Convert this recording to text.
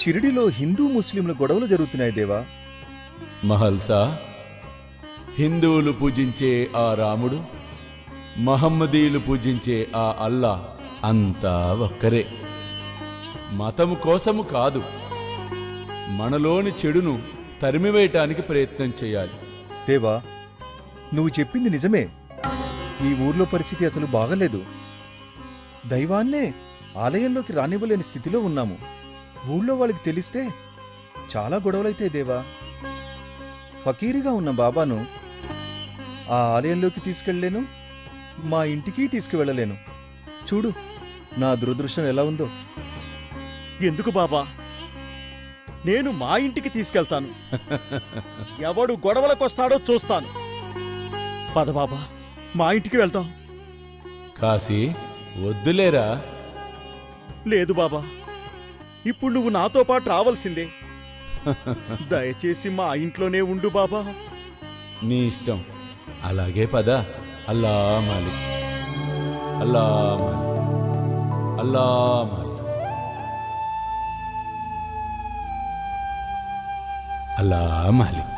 షిరిడిలో హిందూ ముస్లింల గొడవలు జరుగుతున్నాయి దేవా. మహల్సా, హిందువులు పూజించే ఆ రాముడు, మహమ్మదీయులు పూజించే ఆ అల్లా అంతా ఒక్కరే. మతము కోసము కాదు, మనలోని చెడును తరిమివేయటానికి ప్రయత్నం చేయాలి. దేవా, నువ్వు చెప్పింది నిజమే. ఈ ఊర్లో పరిస్థితి అసలు బాగలేదు. దైవాన్నే ఆలయంలోకి రానివ్వలేని స్థితిలో ఉన్నాము. ఊళ్ళో వాళ్ళకి తెలిస్తే చాలా గొడవలైతే దేవా. ఫకీరిగా ఉన్న బాబాను ఆ ఆలయంలోకి తీసుకెళ్లేను, మా ఇంటికి తీసుకువెళ్ళలేను. చూడు నా దురదృష్టం ఎలా ఉందో. ఎందుకు బాబా? నేను మా ఇంటికి తీసుకెళ్తాను. ఎవడు గొడవలకొస్తాడో చూస్తాను. పద బాబా, మా ఇంటికి వెళ్తాం. కాశీ, వద్దులేరా. లేదు బాబా, ఇప్పుడు నువ్వు నాతో పాటు రావాల్సిందే. దయచేసి మా ఇంట్లోనే ఉండు బాబా. నీ ఇష్టం. అలాగే పద. అల్లా మాలిక్, అల్లా మాలిక్, అల్లా మాలిక్, అల్లా మాలిక్.